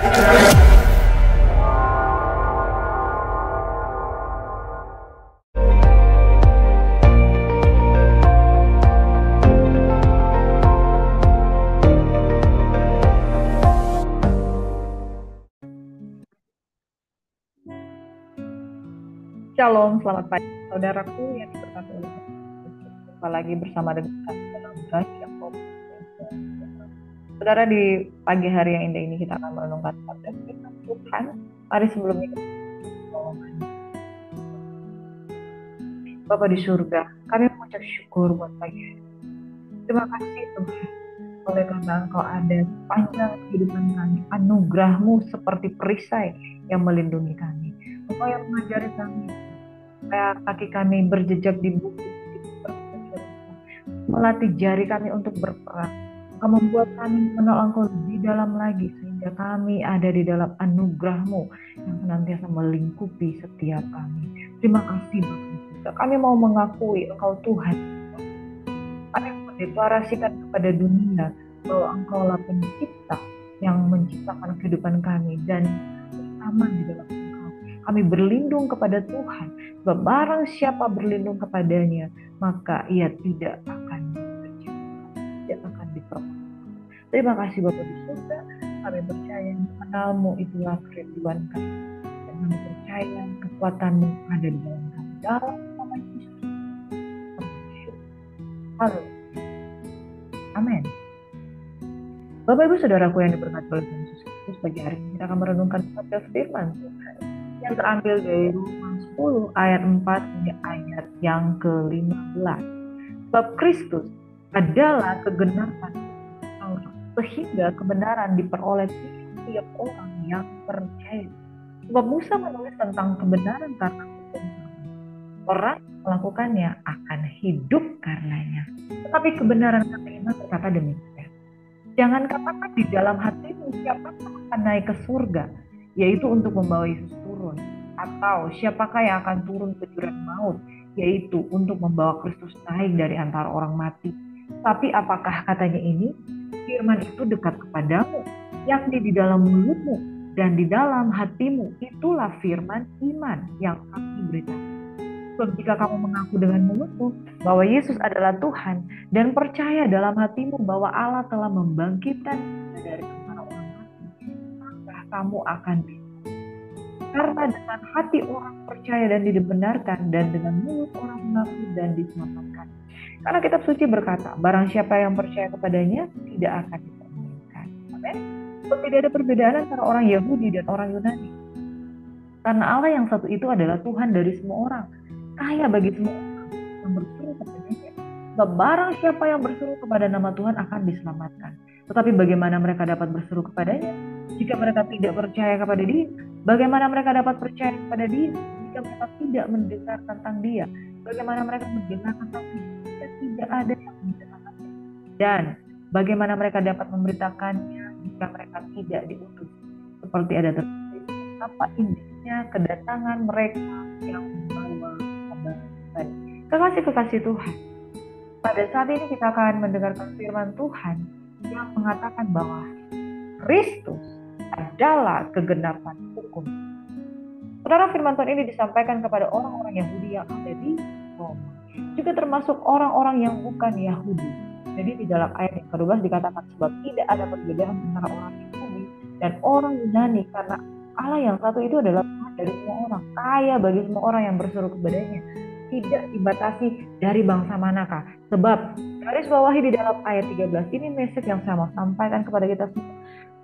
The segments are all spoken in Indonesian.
Shalom, selamat pagi saudaraku yang diberkati oleh Tuhan. Jumpa lagi bersama dengan kami dalam Rakyat Podcast. Saudara, di pagi hari yang indah ini kita akan merenungkan sabda firman Tuhan. Mari sebelumnya kita berdoa. Bapa di surga, kami mengucap syukur buat pagi hari. Terima kasih Tuhan, oleh karena Engkau ada sepanjang kehidupan kami. Anugerah-Mu seperti perisai yang melindungi kami. Engkau yang mengajari kami supaya kaki kami berjejak di bukit, melatih jari kami untuk berperang. Engkau membuat kami mengenal Engkau lebih dalam lagi, sehingga kami ada di dalam anugerah-Mu yang senantiasa melingkupi setiap kami. Terima kasih Bapak. Kami mau mengakui Engkau Tuhan. Kami mendeklarasikan kepada dunia bahwa Engkau lah pencipta yang menciptakan kehidupan kami, dan bersama di dalam Engkau kami berlindung kepada Tuhan. Sebab barang siapa berlindung kepadanya, maka ia tidak akan tidak akan dipermalukan. Terima kasih Bapa di surga. Kami percaya mengenal-Mu itulah kerinduan kami, dan kami percaya kekuatan-Mu ada di dalam kami. Dalam nama Yesus. Haleluya. Amin. Bapak Ibu Saudaraku yang diberkati oleh Tuhan Yesus Kristus, pagi hari ini kita akan merenungkan sabda firman Tuhan yang terambil dari Roma 10 ayat 4 hingga ayat yang ke-15. Sebab Kristus adalah kegenapan Taurat, sehingga kebenaran diperoleh setiap orang yang percaya. Sebab Musa menulis tentang kebenaran karena hukum Taurat. Orang melakukannya akan hidup karenanya. Tetapi kebenaran karena iman berkata demikian. Jangan katakan di dalam hatimu siapa akan naik ke surga, yaitu untuk membawa Yesus turun. Atau siapakah yang akan turun ke jurang maut, yaitu untuk membawa Kristus naik dari antara orang mati. Tapi apakah katanya ini? Firman itu dekat kepadamu, yakni di dalam mulutmu dan di dalam hatimu. Itulah firman iman yang kami beritakan. Sebab jika kamu mengaku dengan mulutmu bahwa Yesus adalah Tuhan, dan percaya dalam hatimu bahwa Allah telah membangkitkan dari antara orang mati, maka kamu akan bisa. Karena dengan hati orang percaya dan dibenarkan, dan dengan mulut orang mengaku dan diselamatkan. Karena kitab suci berkata, barang siapa yang percaya kepadanya tidak akan dipermalukan. Amin. Tidak ada perbedaan antara orang Yahudi dan orang Yunani. Karena Allah yang satu itu adalah Tuhan dari semua orang, kaya bagi semua orang yang berseru kepadanya. Sebab barang siapa yang berseru kepada nama Tuhan akan diselamatkan. Tetapi bagaimana mereka dapat berseru kepadanya jika mereka tidak percaya kepada Dia? Bagaimana mereka dapat percaya kepada Dia jika mereka tidak mendengar tentang Dia? Bagaimana mereka mendengar tentang Dia jika tidak ada yang memberitakan? Dan bagaimana mereka dapat memberitakannya jika mereka tidak diutus? Seperti ada tertulis, apa indahnya kedatangan mereka yang membawa kabar baik. Kekasih-kekasih Tuhan, pada saat ini kita akan mendengarkan firman Tuhan yang mengatakan bahwa Kristus adalah kegenapan hukum. Saudara, firman Tuhan ini disampaikan kepada orang-orang Yahudi yang ada di Roma, juga termasuk orang-orang yang bukan Yahudi. Jadi di dalam ayat yang ke-12 dikatakan, sebab tidak ada perbedaan antara orang Yahudi dan orang Yunani, karena Allah yang satu itu adalah Tuhan dari semua orang, kaya bagi semua orang yang berseru kepadanya, tidak dibatasi dari bangsa manakah. Sebab garis bawahi di dalam ayat 13 ini message yang saya mau sampaikan kepada kita semua.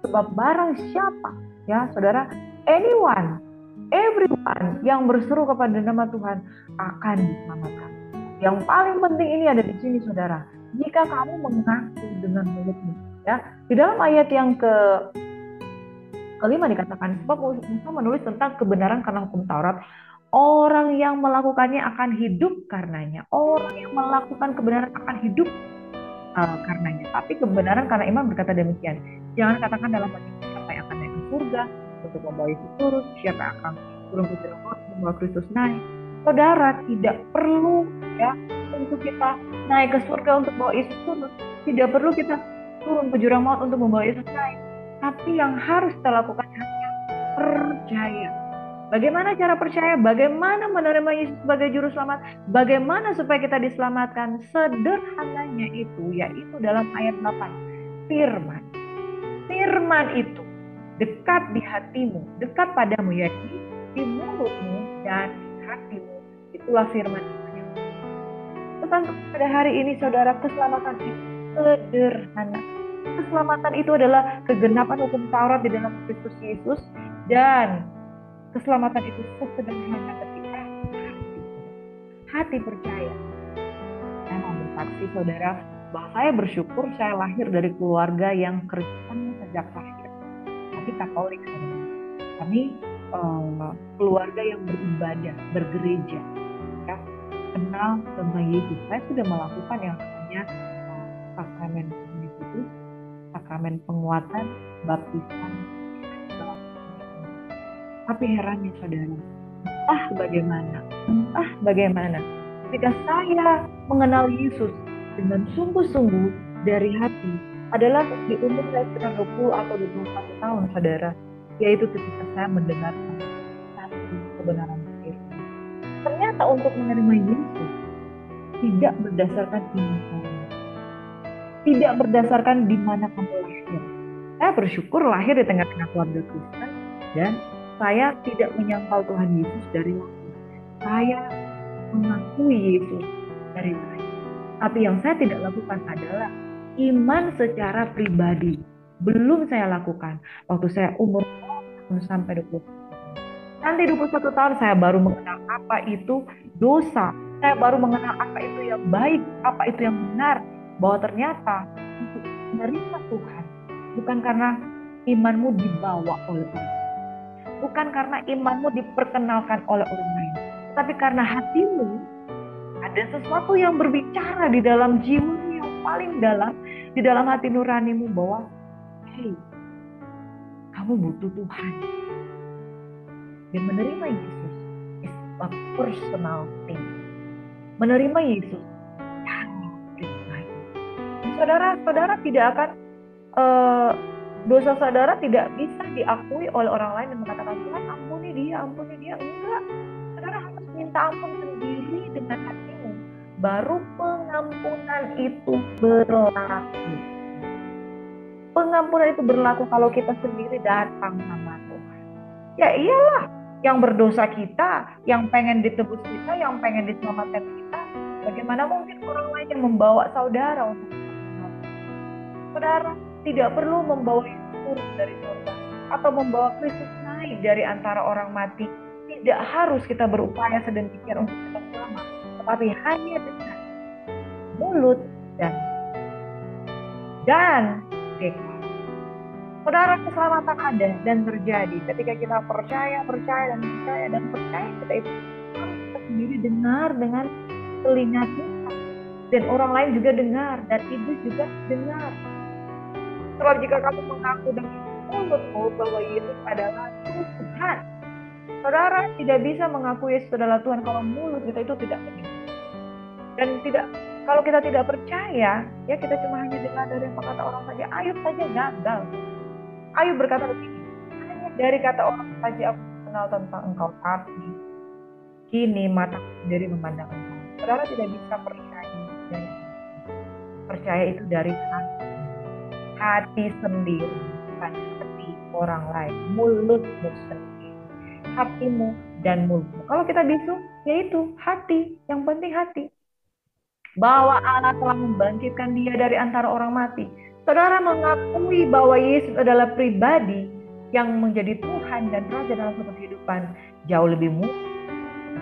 Sebab barang siapa, ya saudara, anyone, everyone yang berseru kepada nama Tuhan akan diselamatkan. Yang paling penting ini ada di sini, saudara. Jika kamu mengaku dengan mulutmu, ya, di dalam ayat yang kelima dikatakan, sebab Musa menulis tentang kebenaran karena hukum Taurat. Orang yang melakukannya akan hidup karenanya. Orang yang melakukan kebenaran akan hidup karenanya. Tapi kebenaran karena iman berkata demikian. Jangan katakan dalam hati siapa yang akan naik ke surga untuk membawa Yesus turun, siapa yang akan turun ke jurang maut untuk membawa Kristus naik. Saudara, tidak perlu ya untuk kita naik ke surga untuk membawa Yesus turun. Tidak perlu kita turun ke jurang maut untuk membawa Yesus naik. Tapi yang harus kita lakukan hanya percaya. Bagaimana cara percaya? Bagaimana menerima Yesus sebagai juru selamat? Bagaimana supaya kita diselamatkan? Sederhananya itu, yaitu dalam ayat 8. Firman. Firman itu dekat di hatimu, dekat padamu, yaitu di mulutmu dan di hatimu. Itulah firman Tuhan. Tetapi pada hari ini, saudara, keselamatan itu sederhana. Keselamatan itu adalah kegenapan hukum Taurat di dalam Kristus Yesus, dan keselamatan itu sesederhana ketika hati percaya. Saya mau bersaksi, saudara, bahwa saya bersyukur saya lahir dari keluarga yang Kristen sejak lahir. Kami Katolik, saudara. Kami keluarga yang beribadah, bergereja, ya, kenal tentang Yesus. Saya sudah melakukan yang namanya sakramen Yesus, sakramen penguatan, baptisan. Tapi herannya, saudara, entah bagaimana, ketika saya mengenal Yesus dengan sungguh-sungguh dari hati, adalah di umur saya sekitar 20 atau 21 tahun, saudara, yaitu ketika saya mendengarkan satu kebenaran firman. Ternyata untuk menerima Yesus tidak berdasarkan iman saya, tidak berdasarkan di mana kamu lahir. Saya bersyukur lahir di tengah-tengah keluarga Kristen, dan saya tidak menyangkal Tuhan Yesus dari lahir. Saya mengakui Yesus dari lahir. Tapi yang saya tidak lakukan adalah iman secara pribadi. Belum saya lakukan. Waktu saya umur 0 sampai 20. Nanti 21 tahun saya baru mengenal apa itu dosa. Saya baru mengenal apa itu yang baik, apa itu yang benar. Bahwa ternyata untuk menerima Tuhan bukan karena imanmu dibawa oleh orang, bukan karena imanmu diperkenalkan oleh orang lain, tapi karena hatimu ada sesuatu yang berbicara di dalam jiwamu yang paling dalam, di dalam hati nuranimu, bahwa hey, kamu butuh Tuhan. Dan menerima Yesus is a personal thing. Menerima Yesus sangat pribadi. Saudara tidak akan dosa saudara tidak bisa diakui oleh orang lain dan mengatakan, Tuhan ampuni dia. Enggak. Saudara harus minta ampun sendiri dengan hatimu. Baru pengampunan itu berlaku. Pengampunan itu berlaku kalau kita sendiri datang sama Tuhan. Ya iyalah, yang berdosa kita, yang pengen ditebus kita, yang pengen diselamatkan kita. Bagaimana mungkin orang lain yang membawa saudara untuk diselamatkan? Saudara tidak perlu membawa Yesus turun dari surga atau membawa Kristus naik dari antara orang mati. Tidak harus kita berupaya sedemikian untuk kita selamat, tetapi hanya dengan mulut dan deklarasi. Saudara, keselamatan ada dan terjadi ketika kita percaya, kita itu kita sendiri dengar dengan telinga kita, dan orang lain juga dengar, dan iblis juga dengar. Sebab jika kamu mengaku dengan mulutmu bahwa Yesus adalah Tuhan, saudara tidak bisa mengaku Yesus adalah Tuhan kalau mulut kita itu tidak menyembah. Dan kalau kita tidak percaya, ya kita cuma hanya dengar dari apa kata orang saja. Ayub saja gagal. Ayub berkata begini, hanya dari kata orang saja aku kenal tentang engkau, tapi kini mataku sendiri memandang engkau. Saudara tidak bisa percaya itu dari hati sendiri, bukan hati orang lain, mulutmu sendiri, hatimu dan mulutmu. Kalau kita bisu, yaitu hati, yang penting hati. Bahwa Allah telah membangkitkan dia dari antara orang mati. Saudara mengakui bahwa Yesus adalah pribadi yang menjadi Tuhan dan Raja dalam satu kehidupan jauh lebih mudah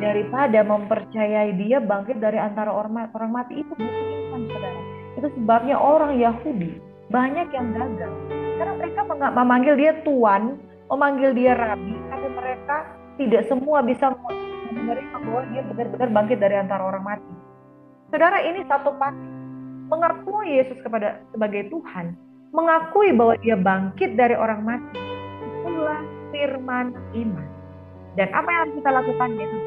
daripada mempercayai dia bangkit dari antara orang mati. Itu bukan iman, saudara. Itu sebabnya orang Yahudi banyak yang gagal. Karena mereka memanggil dia Tuan, memanggil dia Rabi, tapi mereka tidak semua bisa menerima bahwa dia benar-benar bangkit dari antara orang mati. Saudara, ini satu paket. Mengakui Yesus sebagai Tuhan, mengakui bahwa dia bangkit dari orang mati, itulah firman iman. Dan apa yang harus kita lakukan yaitu,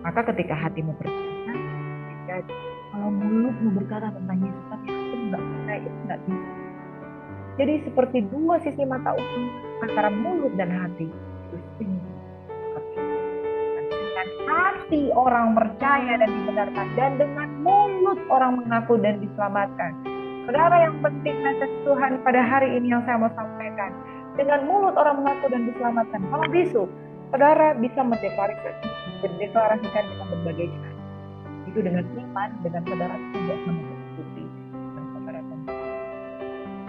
maka ketika hatimu percaya, jadi kalau mulutmu berkata tentang Yesus tapi hatimu nggak percaya, itu nggak bisa. Jadi seperti dua sisi mata uang antara mulut dan hati. Terus ini dengan hati orang percaya dan dibenarkan, dan dengan mulut orang mengaku dan diselamatkan. Saudara, yang penting message Tuhan pada hari ini yang saya mau sampaikan, dengan mulut orang mengaku dan diselamatkan. Kalau besok saudara bisa mendeklarasikan dengan berbagai cara, itu dengan iman, dengan saudara tidak menutup putih dan saudara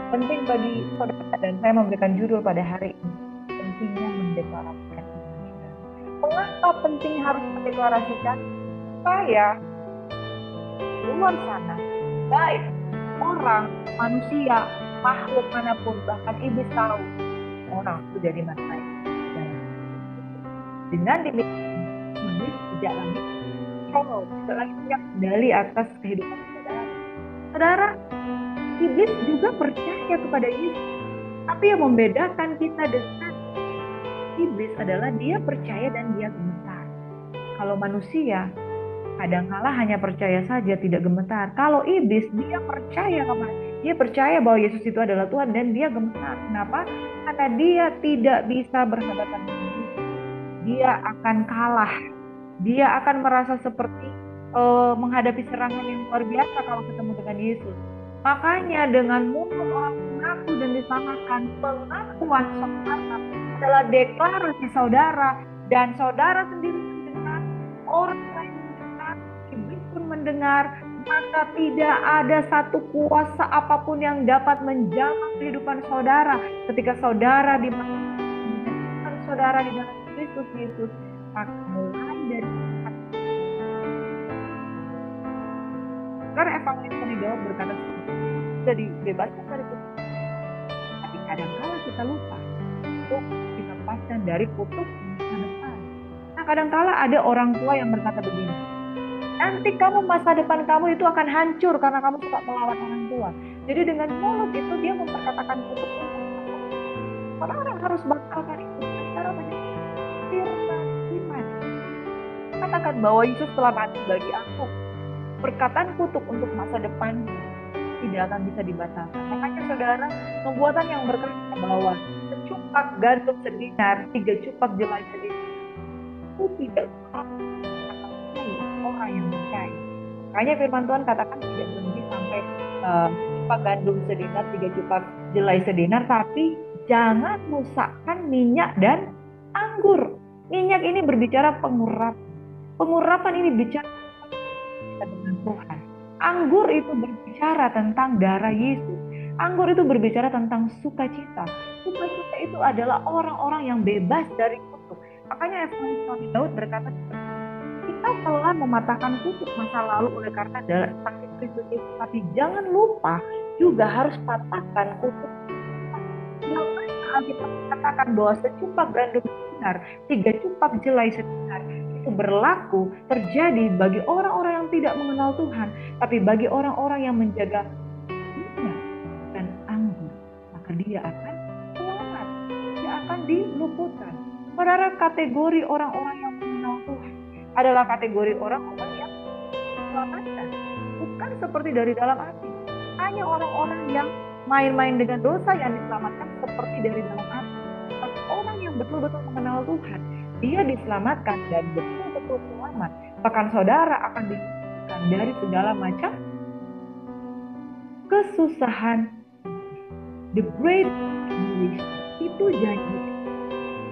penting bagi saudara, dan saya memberikan judul pada hari ini, pentingnya mendeklarasikan iman saudara. Mengapa penting harus mendeklarasikan? Supaya luar sana, baik orang, manusia, makhluk manapun, bahkan iblis tahu orang itu dari mana baik. Dengan demikian, iblis tidak lagi kontrol, tidak lagi punya kendali atas kehidupan saudara. Saudara, iblis juga percaya kepada Yesus. Tapi yang membedakan kita dengan iblis adalah dia percaya dan dia gemetar. Kalau manusia, kadangkala hanya percaya saja, tidak gemetar. Kalau iblis, dia percaya bahwa Yesus itu adalah Tuhan dan dia gemetar. Kenapa? Karena dia tidak bisa berhadapan dengan Yesus. Dia akan kalah. Dia akan merasa seperti menghadapi serangan yang luar biasa kalau ketemu dengan Yesus. Makanya dengan mulut orang mengaku dan disamakan, pengakuan saudara adalah deklarasi saudara, dan saudara sendiri mendengar, orang lain mendengar, iblis pun mendengar, maka tidak ada satu kuasa apapun yang dapat menjamah kehidupan saudara ketika saudara dimasukkan saudara di dalam Kristus Yesus. Maka mulai dari karena evangelis Tony Jawab berkata sudah dibebaskan dari kutuk, tapi kadang-kala kita lupa untuk dilepaskan dari kutuk masa depan. Nah, kadang-kala ada orang tua yang berkata begini, nanti masa depan kamu itu akan hancur karena kamu suka melawan orang tua. Jadi dengan mulut itu dia memperkatakan kutuk. Orang harus batalkan itu. Cara firman iman. Katakan bahwa Yesus telah mati bagi aku. Perkataan kutuk untuk masa depan tidak akan bisa dibatalkan. Makanya saudara, pembuatan yang berkata bahwa secupak gandum sedinar, 3 cupak jelai sedinar, itu tidak orang yang percaya. Makanya firman Tuhan katakan tidak berhenti sampai cupak gandum sedinar, 3 cupak jelai sedinar, tapi jangan rusakkan minyak dan anggur. Minyak ini berbicara pengurapan. Pengurapan ini bicara dengan Tuhan. Anggur itu berbicara tentang darah Yesus. Anggur itu berbicara tentang sukacita. Sukacita itu adalah orang-orang yang bebas dari kutuk. Makanya evangelis Daud berkata, kita telah mematahkan kutuk masa lalu oleh karena darah Kristus Yesus. Tapi jangan lupa juga harus patahkan kutuk. Yang mana kita katakan bahwa secupak gandum sedinar, 3 cupak jelai sedinar, itu berlaku terjadi bagi orang-orang yang tidak mengenal Tuhan, tapi bagi orang-orang yang menjaga minyak dan anggur, maka dia akan selamat, dia akan diluputkan. Saudara, kategori orang-orang yang mengenal Tuhan adalah kategori orang-orang yang diselamatkan, bukan seperti dari dalam hati. Hanya orang-orang yang main-main dengan dosa yang diselamatkan seperti dari dalam hati. Tapi orang yang betul-betul mengenal Tuhan, dia diselamatkan dan betul-betul selamat. Bahkan saudara akan diselamatkan dari segala macam kesusahan. The great tribulation itu janji.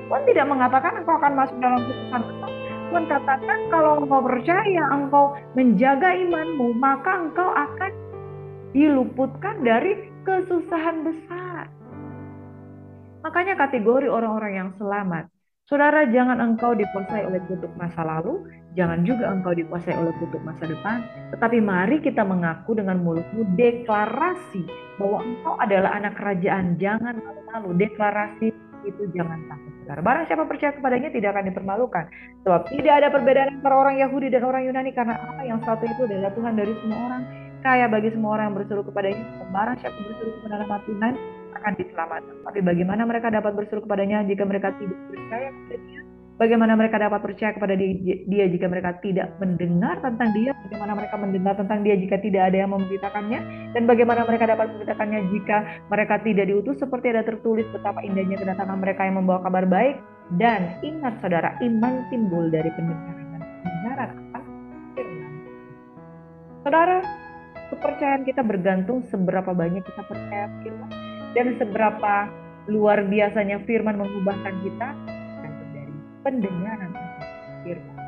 Tuhan tidak mengatakan engkau akan masuk dalam kesusahan besar. Tuhan katakan kalau engkau percaya, engkau menjaga imanmu, maka engkau akan diluputkan dari kesusahan besar. Makanya kategori orang-orang yang selamat, saudara, jangan engkau dikuasai oleh kutuk masa lalu, jangan juga engkau dikuasai oleh kutuk masa depan, tetapi mari kita mengaku dengan mulutmu, deklarasi bahwa engkau adalah anak kerajaan. Jangan malu-malu, deklarasi itu jangan takut, saudara. Barang siapa percaya kepadanya tidak akan dipermalukan, sebab tidak ada perbedaan antara orang Yahudi dan orang Yunani, karena apa yang satu itu adalah Tuhan dari semua orang, kaya bagi semua orang yang berseru kepadanya. Barang siapa berseru kepada nama Tuhan akan diselamatkan. Tapi bagaimana mereka dapat berseru kepadanya jika mereka tidak percaya kepada Dia? Bagaimana mereka dapat percaya kepada dia jika mereka tidak mendengar tentang dia? Bagaimana mereka mendengar tentang dia jika tidak ada yang memberitakannya? Dan bagaimana mereka dapat memberitakannya jika mereka tidak diutus? Seperti ada tertulis betapa indahnya kedatangan mereka yang membawa kabar baik. Dan ingat saudara, iman timbul dari pendengaran dan pendengaran akan firman. Saudara, kepercayaan kita bergantung seberapa banyak kita percaya firman dan seberapa luar biasanya firman mengubahkan kita dari pendengaran firman.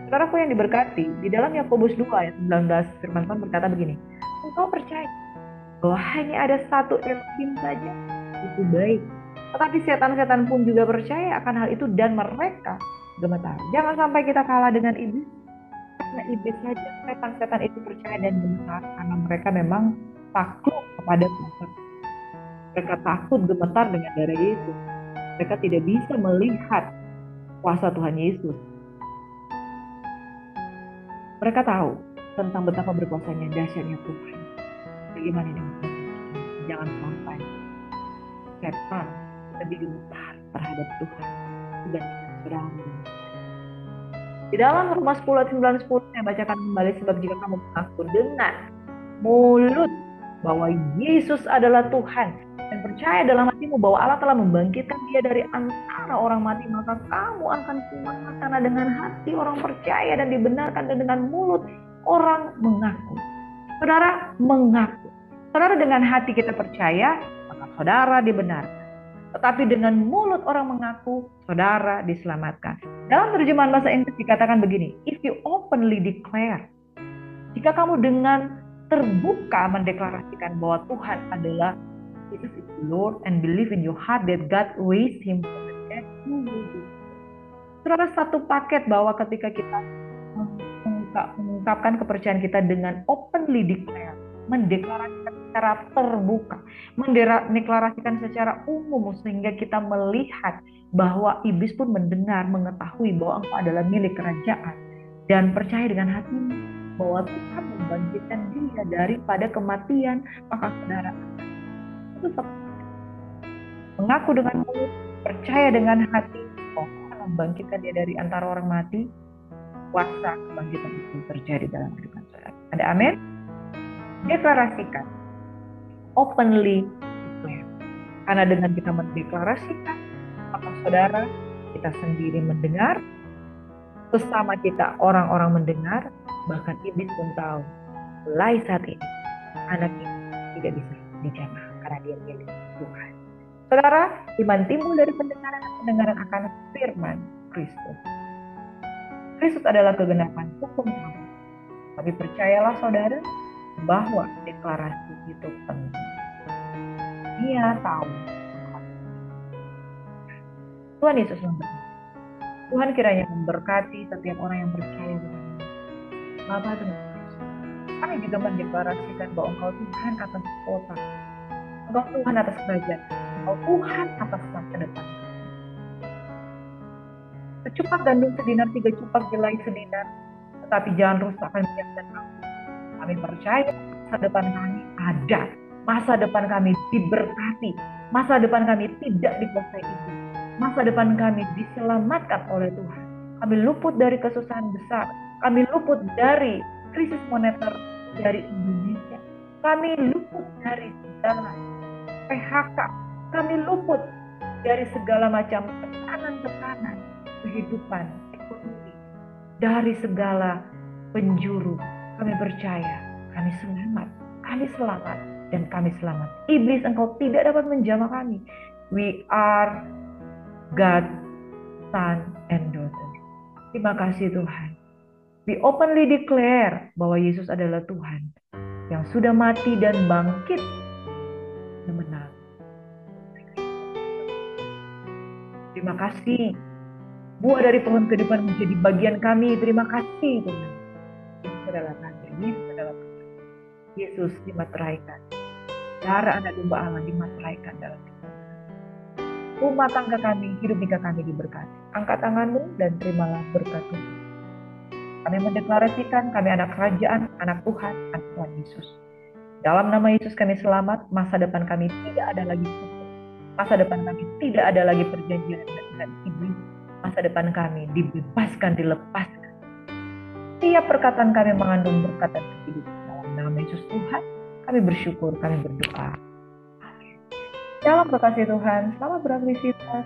Saudaraku yang diberkati, di dalam Yakobus 2 ayat 19 firman Tuhan berkata begini, engkau percaya bahwa hanya ada satu Elohim saja, itu baik. Tetapi setan-setan pun juga percaya akan hal itu dan mereka gemetar. Jangan sampai kita kalah dengan iblis. Karena iblis saja, setan-setan itu percaya dan gemetar karena mereka memang takluk kepada Tuhan. Mereka takut gemetar dengan darah Yesus. Mereka tidak bisa melihat kuasa Tuhan Yesus. Mereka tahu tentang betapa berkuasanya dahsyatnya Tuhan. Bagaimana dengan jangan sampai setan lebih gemetar terhadap Tuhan dibandingkan saudara. Di dalam Roma 10 ayat 9 10 saya bacakan kembali, sebab jika kamu mengaku dengan mulut bahwa Yesus adalah Tuhan dan percaya dalam hatimu bahwa Allah telah membangkitkan dia dari antara orang mati, maka kamu akan selamat. Karena dengan hati orang percaya dan dibenarkan, dan dengan mulut orang mengaku. Saudara mengaku. Saudara, dengan hati kita percaya, maka saudara dibenarkan. Tetapi dengan mulut orang mengaku, saudara diselamatkan. Dalam terjemahan bahasa Inggris dikatakan begini, if you openly declare, jika kamu dengan terbuka mendeklarasikan bahwa Tuhan adalah Jesus is the Lord and believe in your heart that God raised him from the dead, you will be. Saudara, satu paket bahwa ketika kita mengungkapkan kepercayaan kita dengan openly declare, mendeklarasikan secara terbuka, mendeklarasikan secara umum sehingga kita melihat bahwa iblis pun mendengar, mengetahui bahwa engkau adalah milik kerajaan dan percaya dengan hatimu bahwa Tuhan membangkitkan dia daripada kematian, maka saudara itu mengaku dengan mulut, percaya dengan hati bahwa Tuhan membangkitkan dia dari antara orang mati, kuasa kebangkitan itu terjadi dalam kehidupan saudara. Ada amin? Deklarasikan, openly declare. Karena dengan kita mendeklarasikan, maka saudara, kita sendiri mendengar, sesama kita orang-orang mendengar, bahkan iblis pun tahu mulai saat ini anak ini tidak bisa dijamah karena dia milik Tuhan. Saudara, iman timbul dari pendengaran akan firman Kristus. Kristus adalah kegenapan hukum Taurat. Tapi percayalah saudara bahwa deklarasi itu penting. Dia tahu. Tuhan Yesus memberkati. Tuhan kiranya memberkati setiap orang yang percaya dengan Bapa dan Yesus. Kami juga mendeklarasikan bahwa Engkau Tuhan atas kota, Engkau Tuhan atas kerajaan, Engkau Tuhan atas masa depan. Secupak gandum sedinar, 3 cupak jelai sedinar, tetapi jangan rusakkan minyak dan anggur. Kami percaya masa depan kami ada, masa depan kami diberkati, masa depan kami tidak dikuasai iblis, masa depan kami diselamatkan oleh Tuhan. Kami luput dari kesusahan besar, kami luput dari krisis moneter dari Indonesia, kami luput dari segala PHK, kami luput dari segala macam tekanan-tekanan kehidupan ekonomi, dari segala penjuru. Kami percaya, kami selamat, dan kami selamat. Iblis, engkau tidak dapat menjamah kami. We are God's son and daughter. Terima kasih Tuhan. We openly declare bahwa Yesus adalah Tuhan yang sudah mati dan bangkit dan menang. Terima kasih. Buah dari pohon kehidupan menjadi bagian kami. Terima kasih Tuhan. Yesus adalah Raja, Yesus adalah Tuhan. Yesus dimateraikan. Darah anak domba Allah dimateraikan dalam kita. Rumah tangga kami, hidup nikah kami diberkati. Angkat tanganmu dan terimalah berkat Tuhan. Kami mendeklarasikan kami anak kerajaan, anak Tuhan, anak Tuhan Yesus. Dalam nama Yesus kami selamat. Masa depan kami tidak ada lagi. Masa depan kami tidak ada lagi perjanjian dengan iblis. masa depan kami dibebaskan, dilepaskan. Setiap perkataan kami mengandung berkat dan kehidupan. Dalam nama Yesus Tuhan, kami bersyukur, kami berdoa. Dalam kekasih Tuhan, selamat beraktivitas.